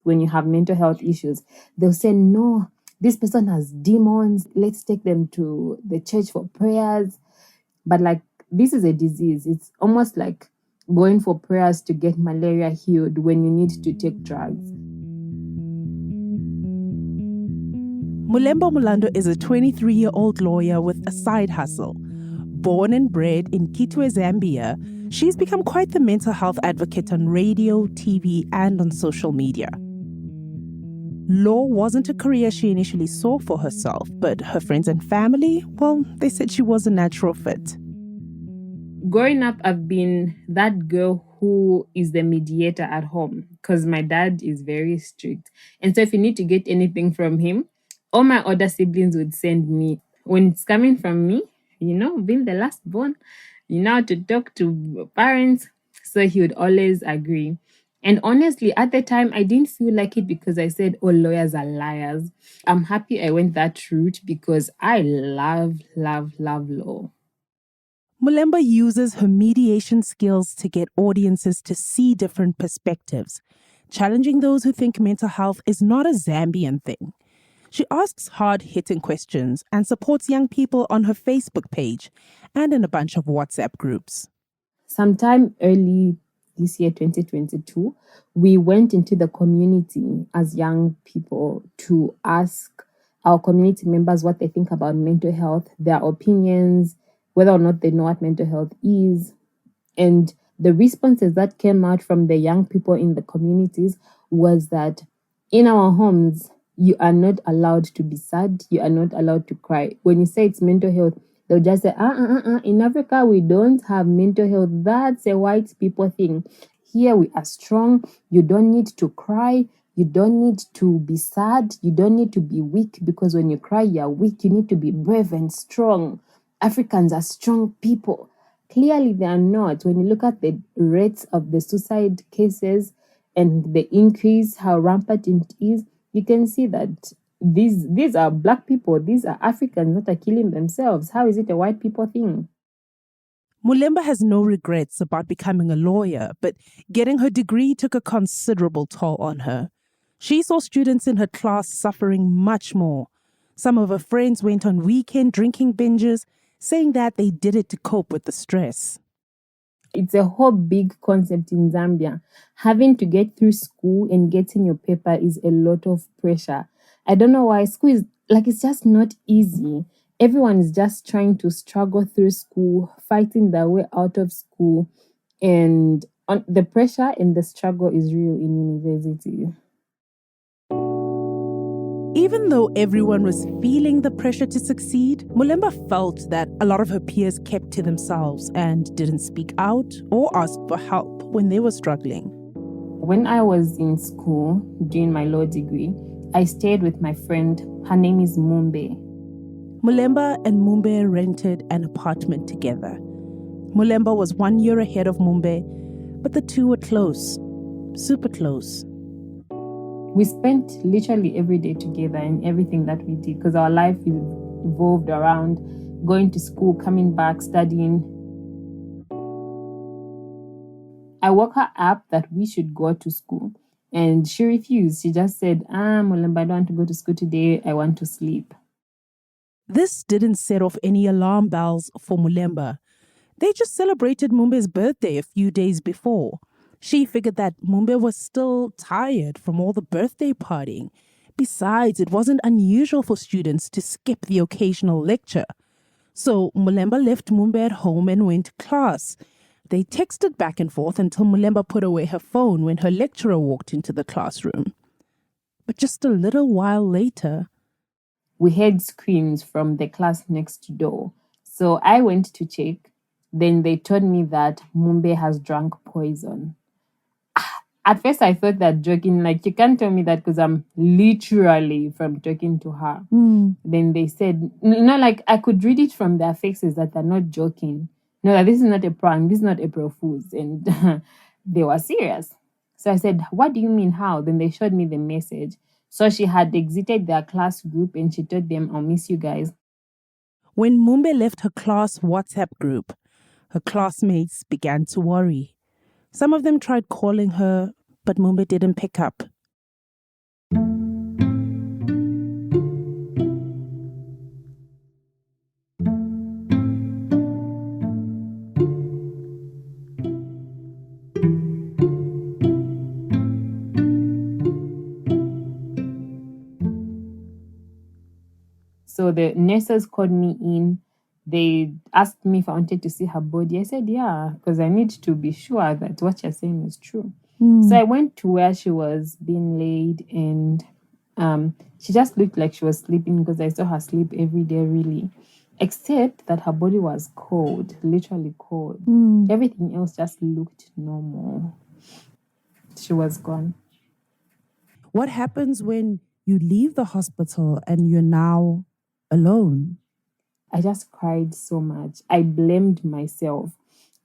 when you have mental health issues, they'll say, no, this person has demons. Let's take them to the church for prayers. But like, this is a disease. It's almost like going for prayers to get malaria healed when you need to take drugs. Mulemba Mulando is a 23-year-old lawyer with a side hustle. Born and bred in Kitwe, Zambia, she's become quite the mental health advocate on radio, TV, and on social media. Law wasn't a career she initially saw for herself, but her friends and family, well, they said she was a natural fit. Growing up, I've been that girl who is the mediator at home because my dad is very strict. And so if you need to get anything from him, all my other siblings would send me. When it's coming from me, being the last born, to talk to parents. So he would always agree. And honestly, at the time, I didn't feel like it because I said, oh, lawyers are liars. I'm happy I went that route because I love law. Mulemba uses her mediation skills to get audiences to see different perspectives, challenging those who think mental health is not a Zambian thing. She asks hard-hitting questions and supports young people on her Facebook page and in a bunch of WhatsApp groups. Sometime early this year, 2022, we went into the community as young people to ask our community members what they think about mental health, their opinions, whether or not they know what mental health is. And the responses that came out from the young people in the communities was that in our homes, you are not allowed to be sad. You are not allowed to cry. When you say it's mental health, they'll just say, in Africa, we don't have mental health. That's a white people thing. Here we are strong. You don't need to cry. You don't need to be sad. You don't need to be weak because when you cry, you're weak. You need to be brave and strong. Africans are strong people. Clearly, they are not. When you look at the rates of the suicide cases and the increase, how rampant it is, you can see that these are Black people, these are Africans that are killing themselves. How is it a white people thing? Mulemba has no regrets about becoming a lawyer, but getting her degree took a considerable toll on her. She saw students in her class suffering much more. Some of her friends went on weekend drinking binges, saying that they did it to cope with the stress. It's a whole big concept in Zambia. Having to get through school and getting your paper is a lot of pressure. I don't know why school is it's just not easy. Everyone is just trying to struggle through school, fighting their way out of school. And the pressure and the struggle is real in university. Even though everyone was feeling the pressure to succeed, Mulemba felt that a lot of her peers kept to themselves and didn't speak out or ask for help when they were struggling. When I was in school doing my law degree, I stayed with my friend. Her name is Mumbe. Mulemba and Mumbe rented an apartment together. Mulemba was 1 year ahead of Mumbe, but the two were close, super close. We spent literally every day together in everything that we did because our life evolved around going to school, coming back, studying. I woke her up that we should go to school and she refused. She just said, Mulemba, I don't want to go to school today. I want to sleep. This didn't set off any alarm bells for Mulemba. They just celebrated Mumbe's birthday a few days before. She figured that Mumbe was still tired from all the birthday partying. Besides, it wasn't unusual for students to skip the occasional lecture. So Mulemba left Mumbe at home and went to class. They texted back and forth until Mulemba put away her phone when her lecturer walked into the classroom. But just a little while later, we heard screams from the class next door. So I went to check. Then they told me that Mumbe has drunk poison. At first, I thought that joking, you can't tell me that because I'm literally from talking to her. Then they said, I could read it from their faces that they're not joking. No, that this is not a prank. This is not April Fool's. And they were serious. So I said, what do you mean how? Then they showed me the message. So she had exited their class group and she told them, I'll miss you guys. When Mumbe left her class WhatsApp group, her classmates began to worry. Some of them tried calling her, but Mumbe didn't pick up. So the nurses called me in. They asked me if I wanted to see her body. I said, yeah, because I need to be sure that what you're saying is true. So I went to where she was being laid, and she just looked like she was sleeping because I saw her sleep every day, really, except that her body was cold, literally cold. Everything else just looked normal. She was gone. What happens when you leave the hospital and you're now alone? I just cried so much. I blamed myself.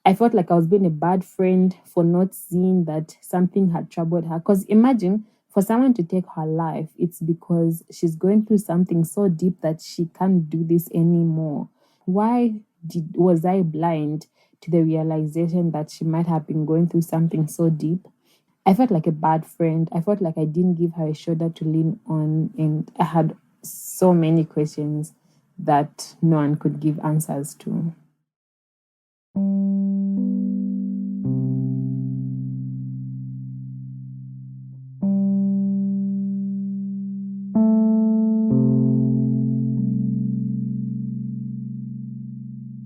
I felt like I was being a bad friend for not seeing that something had troubled her. Because imagine for someone to take her life, it's because she's going through something so deep that she can't do this anymore. Was I blind to the realization that she might have been going through something so deep? I felt like a bad friend. I felt like I didn't give her a shoulder to lean on, and I had so many questions that no one could give answers to.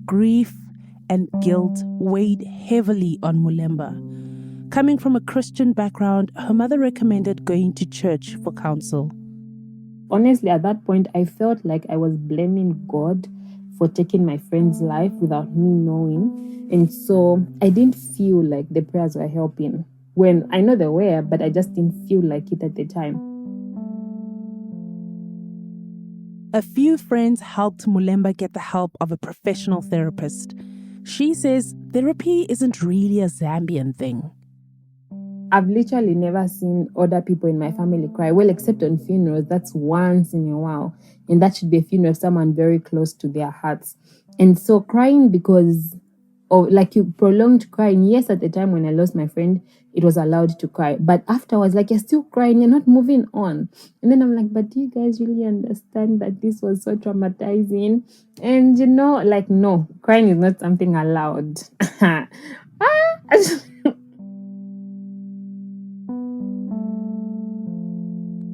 Grief and guilt weighed heavily on Mulemba. Coming from a Christian background, her mother recommended going to church for counsel. Honestly, at that point, I felt like I was blaming God for taking my friend's life without me knowing. And so I didn't feel like the prayers were helping. When I know they were, but I just didn't feel like it at the time. A few friends helped Mulemba get the help of a professional therapist. She says therapy isn't really a Zambian thing. I've literally never seen other people in my family cry. Well, except on funerals, that's once in a while. And that should be a funeral of someone very close to their hearts. And so crying because of like you prolonged crying. Yes, at the time when I lost my friend, it was allowed to cry. But afterwards, like you're still crying, you're not moving on. And then I'm like, but do you guys really understand that this was so traumatizing? And like, no, crying is not something allowed. Ah!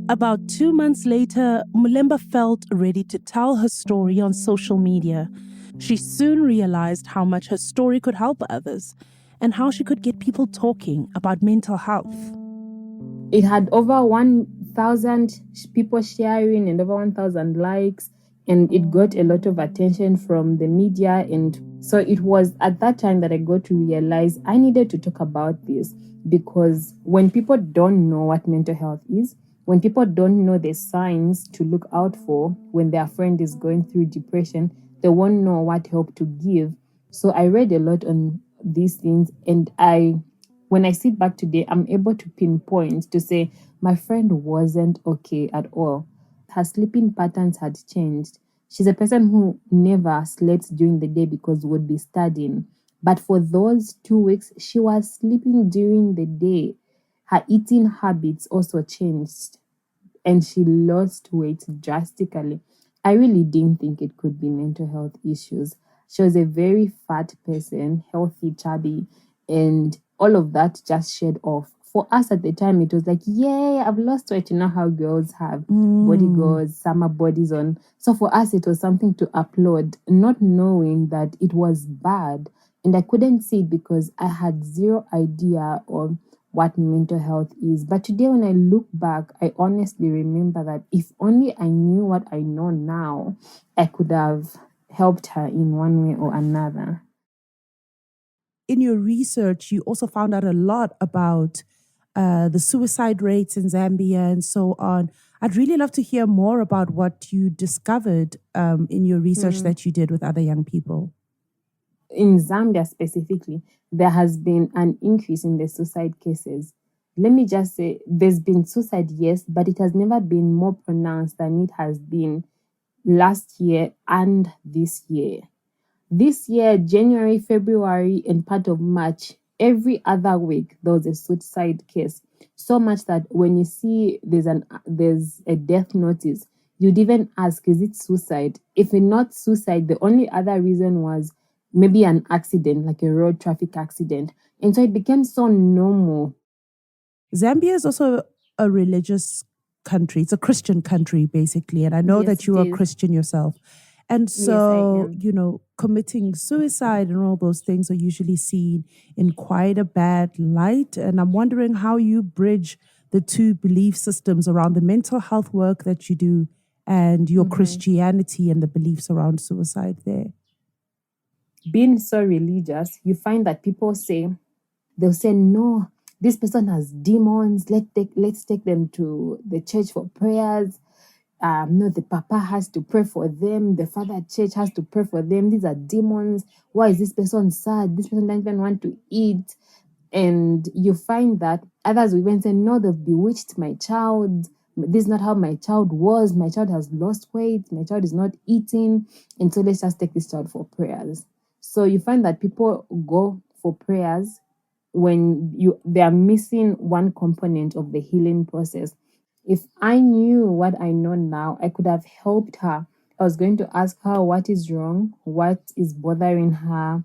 About 2 months later, Mulemba felt ready to tell her story on social media. She soon realized how much her story could help others and how she could get people talking about mental health. It had over 1,000 people sharing and over 1,000 likes, and it got a lot of attention from the media. And so it was at that time that I got to realize I needed to talk about this, because when people don't know what mental health is, when people don't know the signs to look out for when their friend is going through depression, they won't know what help to give. So I read a lot on these things, and when I sit back today, I'm able to pinpoint to say my friend wasn't okay at all. Her sleeping patterns had changed. She's a person who never slept during the day because would be studying. But for those 2 weeks, she was sleeping during the day. Her eating habits also changed, and she lost weight drastically. I really didn't think it could be mental health issues. She was a very fat person, healthy, chubby, and all of that just shed off. For us at the time, it was like, yay, I've lost weight. You know how girls have body goals, summer bodies on. So for us, it was something to applaud, not knowing that it was bad. And I couldn't see it because I had zero idea of what mental health is. But today, when I look back, I honestly remember that if only I knew what I know now, I could have helped her in one way or another. In your research, you also found out a lot about the suicide rates in Zambia and so on. I'd really love to hear more about what you discovered in your research that you did with other young people. In Zambia specifically, there has been an increase in the suicide cases. Let me just say, there's been suicide, yes, but it has never been more pronounced than it has been last year and this year. This year, January, February, and part of March, every other week there was a suicide case. So much that when you see there's a death notice, you'd even ask, is it suicide? If it's not suicide, the only other reason was maybe an accident, like a road traffic accident. And so it became so normal. Zambia is also a religious country. It's a Christian country, basically. And I know Yes, that you it are a is. Christian yourself. And Yes, I so, am. committing suicide and all those things are usually seen in quite a bad light. And I'm wondering how you bridge the two belief systems around the mental health work that you do and your Christianity and the beliefs around suicide there. Being so religious, you find that they'll say, no, this person has demons. Let's take them to the church for prayers. No, the papa has to pray for them. The father church has to pray for them. These are demons. Why is this person sad? This person doesn't even want to eat. And you find that others will even say, no, they've bewitched my child. This is not how my child was. My child has lost weight. My child is not eating. And so let's just take this child for prayers. So you find that people go for prayers when they are missing one component of the healing process. If I knew what I know now, I could have helped her. I was going to ask her what is wrong, what is bothering her,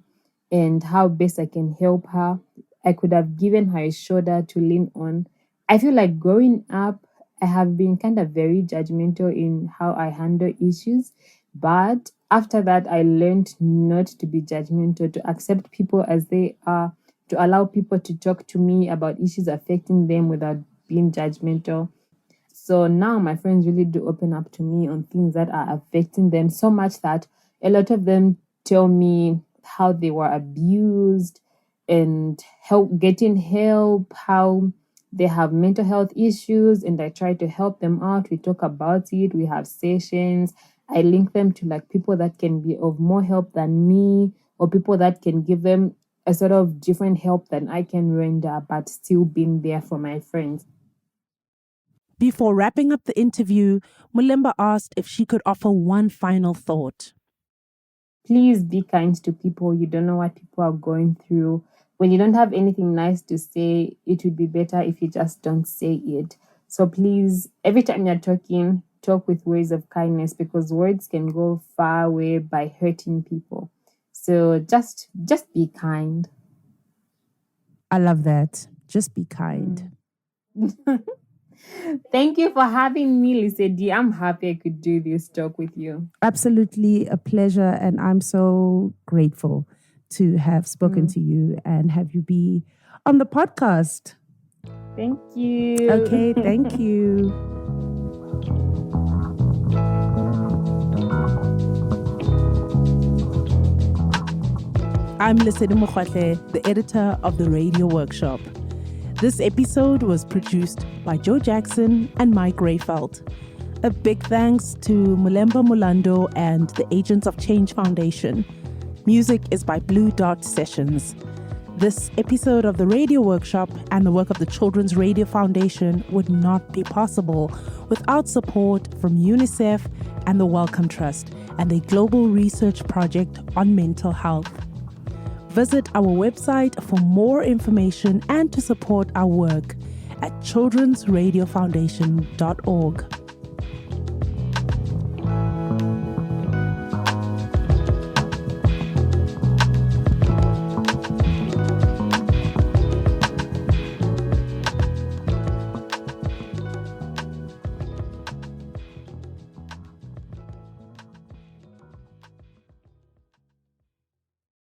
and how best I can help her. I could have given her a shoulder to lean on. I feel like growing up, I have been kind of very judgmental in how I handle issues. But after that, I learned not to be judgmental, to accept people as they are, to allow people to talk to me about issues affecting them without being judgmental. So now my friends really do open up to me on things that are affecting them so much that a lot of them tell me how they were abused and getting help, how they have mental health issues, and I try to help them out. We talk about it, we have sessions. I link them to like people that can be of more help than me, or people that can give them a sort of different help than I can render, but still being there for my friends. Before wrapping up the interview, Mulemba asked if she could offer one final thought. Please be kind to people. You don't know what people are going through. When you don't have anything nice to say, it would be better if you just don't say it. So please, every time you're talking, talk with words of kindness, because words can go far away by hurting people. So just be kind. I love that. Just be kind. Thank you for having me, Lisa D. I'm happy I could do this talk with you. Absolutely a pleasure. And I'm so grateful to have spoken to you and have you be on the podcast. Thank you. Okay, thank you. I'm Lesedi Mokgwatle, the editor of the Radio Workshop. This episode was produced by Joe Jackson and Mike Rayfeld. A big thanks to Mulemba Mulando and the Agents of Change Foundation. Music is by Blue Dot Sessions. This episode of the Radio Workshop and the work of the Children's Radio Foundation would not be possible without support from UNICEF and the Wellcome Trust and the Global Research Project on Mental Health. Visit our website for more information and to support our work at childrensradiofoundation.org.